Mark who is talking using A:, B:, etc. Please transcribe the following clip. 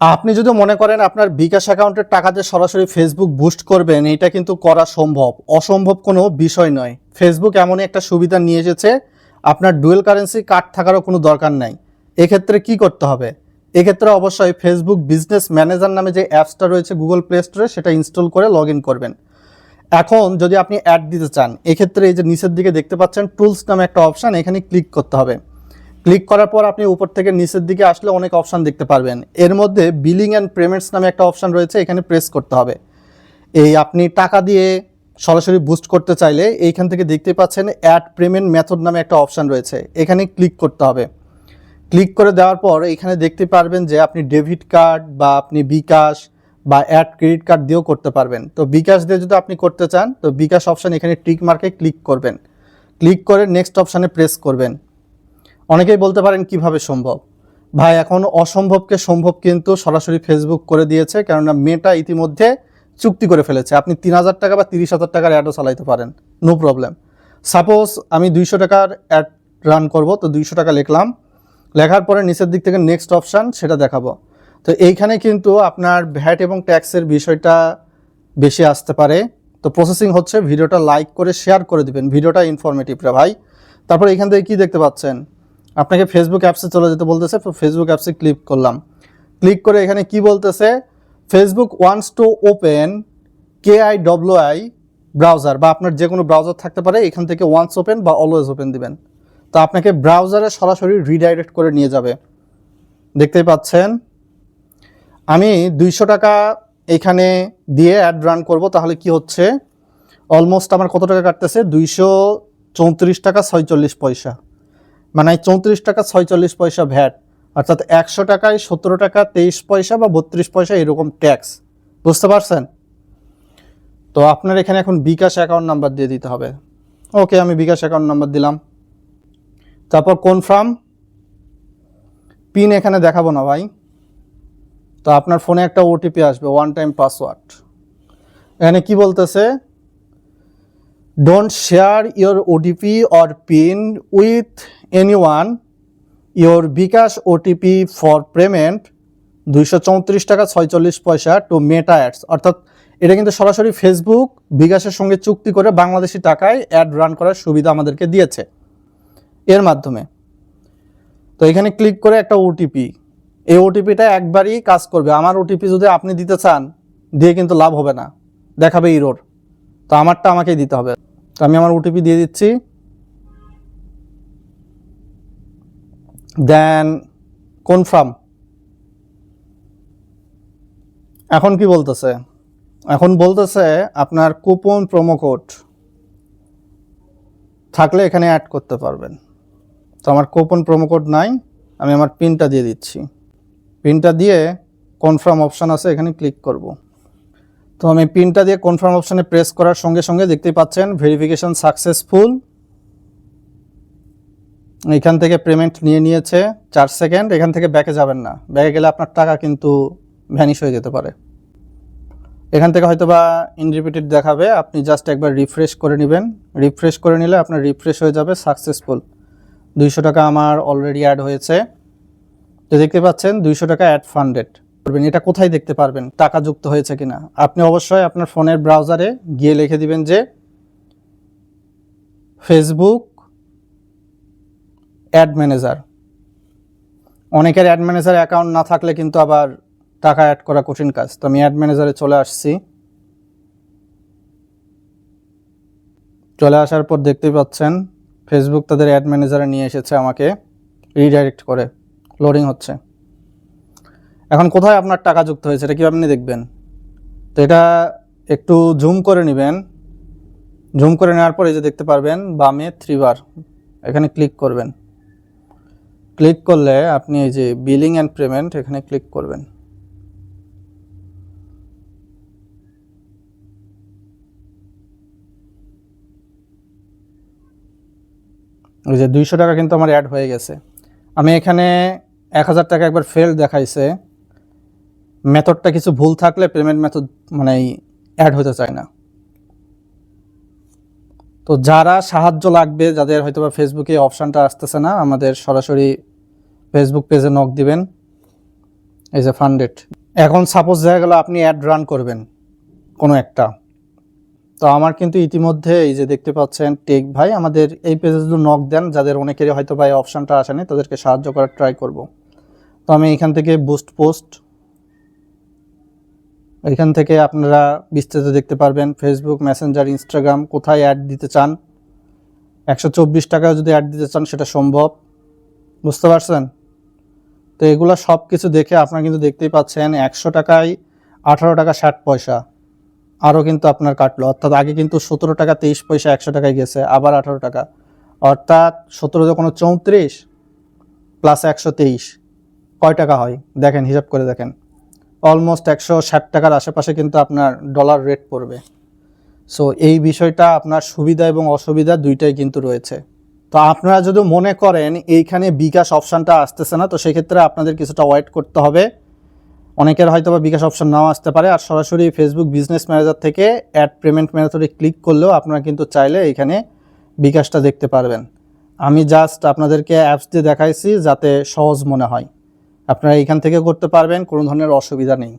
A: আপনি যদি মনে করেন আপনার বিকাশ অ্যাকাউন্টের টাকাতে সরাসরি ফেসবুক বুস্ট করবেন, এটা কিন্তু করা সম্ভব, অসম্ভব কোনো বিষয় নয়। ফেসবুক এমনই একটা সুবিধা নিয়ে এসেছে, আপনার ডুয়েল কারেন্সি কার্ড থাকারও কোনো দরকার নাই। এক্ষেত্রে কি করতে হবে? এক্ষেত্রে অবশ্যই ফেসবুক বিজনেস ম্যানেজার নামে যে অ্যাপসটা রয়েছে গুগল প্লে স্টোরে, সেটা ইনস্টল করে লগ ইন করবেন। এখন যদি আপনি অ্যাড দিতে চান, এক্ষেত্রে এই যে নিচের দিকে দেখতে পাচ্ছেন টুলস নামে একটা অপশান, এখানে ক্লিক করতে হবে। ক্লিক করার পর আপনি উপর থেকে নিচের দিকে আসলে অনেক অপশান দেখতে পারবেন। এর মধ্যে বিলিং অ্যান্ড পেমেন্টস নামে একটা অপশান রয়েছে, এখানে প্রেস করতে হবে। এই আপনি টাকা দিয়ে সরাসরি বুস্ট করতে চাইলে এইখান থেকে দেখতে পাচ্ছেন অ্যাড পেমেন্ট মেথড নামে একটা অপশান রয়েছে, এখানে ক্লিক করতে হবে। ক্লিক করে দেওয়ার পর এখানে দেখতে পারবেন যে আপনি ডেবিট কার্ড বা আপনি বিকাশ বা অ্যাড ক্রেডিট কার্ড দিয়েও করতে পারবেন। তো বিকাশ দিয়ে যদি আপনি করতে চান, তো বিকাশ অপশান এখানে টিক মার্কে ক্লিক করবেন। ক্লিক করে নেক্সট অপশানে প্রেস করবেন। অনেকেই বলতে পারেন কিভাবে সম্ভব? ভাই, এখন অসম্ভবকে সম্ভব কিন্তু সরাসরি ফেসবুক করে দিয়েছে, কেননা মেটা ইতিমধ্যে চুক্তি করে ফেলেছে। আপনি 3,000 টাকা বা 30,000 টাকার অ্যাডও চালাইতে পারেন, নো প্রবলেম। সাপোজ আমি 200 টাকার অ্যাড রান করব, তো 200 টাকা লিখলাম। লেখার পরে নিচের দিক থেকে নেক্সট অপশান, সেটা দেখাবো। তো এইখানে কিন্তু আপনার ভ্যাট এবং ট্যাক্সের বিষয়টা বেশি আসতে পারে। তো প্রসেসিং হচ্ছে, ভিডিওটা লাইক করে শেয়ার করে দিবেন, ভিডিওটা ইনফরমেটিভ রে ভাই। তারপর এখান থেকে কি দেখতে পাচ্ছেন, আপনাকে ফেসবুক অ্যাপসে চলে যেতে বলতেছে। তো ফেসবুক অ্যাপসে ক্লিক করলাম। ক্লিক করে এখানে কি বলতেছে, Facebook wants to open KIWI browser, বা আপনার যে কোনো ব্রাউজার থাকতে পারে, এখান থেকে ওয়ান্স ওপেন বা অলওয়েজ ওপেন দিবেন। তো আপনাকে ব্রাউজারে সরাসরি রিডাইরেক্ট করে নিয়ে যাবে। দেখতেই পাচ্ছেন আমি 200 টাকা এখানে দিয়ে অ্যাড রান করব, তাহলে কি হচ্ছে, অলমোস্ট আমার কত টাকা কাটতেছে, 234 টাকা 46 পয়সা, মানে 34 টাকা 46 পয়সা ভ্যাট, অর্থাৎ 100 টাকায় 17 টাকা 23 পয়সা বা 32 পয়সা এরকম ট্যাক্স। বুঝতে পারছেন? তো আপনার এখানে এখন বিকাশ অ্যাকাউন্ট নাম্বার দিয়ে দিতে হবে। ওকে, আমি বিকাশ অ্যাকাউন্ট নাম্বার দিলাম। তারপর কনফার্ম। পিন এখানে দেখাবো না ভাই। তো আপনার ফোনে একটা ওটিপি আসবে, ওয়ান টাইম পাসওয়ার্ড। এখানে কি বলতেছে, don't share your OTP or PIN with anyone, your bKash OTP for payment 234 টাকা 46 পয়সা টু মেটা অ্যাডস। অর্থাৎ এটা কিন্তু সরাসরি ফেসবুক বিকাশের সঙ্গে চুক্তি করে বাংলাদেশি টাকায় অ্যাড রান করার সুবিধা আমাদেরকে দিয়েছে এর মাধ্যমে। তো এখানে ক্লিক করে একটা ওটিপি, এই ওটিপিটা একবারই কাজ করবে। আমার ওটিপি যদি আপনি দিতে চান, দিয়ে কিন্তু লাভ হবে না, দেখাবে ইরোর। তো আমারটা আমাকেই দিতে হবে। তো আমি আমার ওটিপি দিয়ে দিচ্ছি, দেন কনফার্ম। এখন কি বলতেছে, এখন বলতেছে আপনার কুপন প্রোমো কোড থাকলে এখানে অ্যাড করতে পারবেন। তো আমার কুপন প্রোমো কোড নাই, আমি আমার পিনটা দিয়ে দিচ্ছি। পিনটা দিয়ে কনফার্ম অপশান আছে, এখানে ক্লিক করব। তো আমি পিনটা দিয়ে কনফার্ম অপশানে প্রেস করার সঙ্গে সঙ্গে দেখতেই পাচ্ছেন ভেরিফিকেশন সাকসেসফুল। এখান থেকে পেমেন্ট নিয়ে নিয়েছে 4 সেকেন্ড। এখান থেকে ব্যাকে যাবেন না, ব্যাকে গেলে আপনার টাকা কিন্তু ভ্যানিশ হয়ে যেতে পারে। এখান থেকে হয়তো বা ইনরিপিটেড দেখাবে, আপনি জাস্ট একবার রিফ্রেশ করে নেবেন। রিফ্রেশ করে নিলে আপনার রিফ্রেশ হয়ে যাবে সাকসেসফুল। 200 টাকা আমার অলরেডি অ্যাড হয়েছে। তো দেখতে পাচ্ছেন 200 টাকা অ্যাড ফান্ডেড করবেন। এটা কোথায় দেখতে পারবেন টাকা যুক্ত হয়েছে কিনা? আপনি অবশ্যই আপনার ফোনের ব্রাউজারে গিয়ে লিখে দিবেন যে ফেসবুক অ্যাড ম্যানেজার। অনেকের অ্যাড ম্যানেজার অ্যাকাউন্ট না থাকলে কিন্তু আবার টাকা অ্যাড করা কঠিন কাজ। তো আমি অ্যাড ম্যানেজারে চলে আসছি। চলে আসার পর দেখতেই পাচ্ছেন ফেসবুক তাদের অ্যাড ম্যানেজারে নিয়ে এসেছে, আমাকে রিডাইরেক্ট করে লোডিং হচ্ছে। এখন কোথায় আপনার টাকা যুক্ত হয়েছে এটা কীভাবে আপনি দেখবেন? তো এটা একটু জুম করে নেবেন। জুম করে নেওয়ার পর এই যে দেখতে পারবেন বামে 3 বার, এখানে ক্লিক করবেন। ক্লিক করলে আপনি এই যে বিলিং অ্যান্ড পেমেন্ট, এখানে ক্লিক করবেন। ওই যে 200 টাকা কিন্তু আমার অ্যাড হয়ে গেছে। আমি এখানে 1000 টাকা একবার ফেল দেখাইছে, মেথডটা কিছু ভুল থাকলে পেমেন্ট মেথড মানে অ্যাড হতে চায় না। তো যারা সাহায্য লাগবে, যাদের হয়তো বা ফেসবুকে অপশানটা আসতেছে না, আমাদের সরাসরি ফেসবুক পেজে নক দিবেন। এই যে ফান্ডেড। এখন সাপোজ দেখা গেল আপনি অ্যাড রান করবেন কোনো একটা, তো আমার কিন্তু ইতিমধ্যে এই যে দেখতে পাচ্ছেন টেক ভাই আমাদের এই পেজে যদি নক দেন, যাদের অনেকেরই হয়তো ভাই অপশানটা আসেনি, তাদেরকে সাহায্য করার ট্রাই করব। তো আমি এখান থেকে বুস্ট পোস্ট, এখান থেকে আপনারা বিস্তারিত দেখতে পারবেন ফেসবুক, মেসেঞ্জার, ইনস্টাগ্রাম কোথায় অ্যাড দিতে চান। 124 টাকায় যদি অ্যাড দিতে চান সেটা সম্ভব, বুঝতে পারছেন? তো এগুলো সব কিছু দেখে আপনারা কিন্তু দেখতেই পাচ্ছেন 100 টাকায় 18 টাকা 60 পয়সা আরও কিন্তু আপনার কাটলো। অর্থাৎ আগে কিন্তু 17 টাকা 23 পয়সা 100 টাকায় গেছে, আবার 18 টাকা, অর্থাৎ 17 কোনো 34 প্লাস 123 কয় টাকা হয় দেখেন, হিসাব করে দেখেন। অলমোস্ট 160 টাকার আশেপাশে কিন্তু আপনার ডলার রেট পড়বে। সো এই বিষয়টা আপনার সুবিধা এবং অসুবিধা দুইটাই কিন্তু রয়েছে। তো আপনারা যদি মনে করেন এইখানে বিকাশ অপশানটা আসতেছে না, তো সেক্ষেত্রে আপনাদের কিছুটা ওয়েট করতে হবে। অনেকের হয়তো বা বিকাশ অপশান নাও আসতে পারে। আর সরাসরি ফেসবুক বিজনেস ম্যানেজার থেকে অ্যাড পেমেন্ট মেথডে ক্লিক করলেও আপনারা কিন্তু চাইলে এখানে বিকাশটা দেখতে পারবেন। আমি জাস্ট আপনাদেরকে অ্যাপস দিয়ে দেখাইছি যাতে সহজ মনে হয়। আপনারা এইখান থেকে করতে পারবেন, কোনো ধরনের অসুবিধা নেই।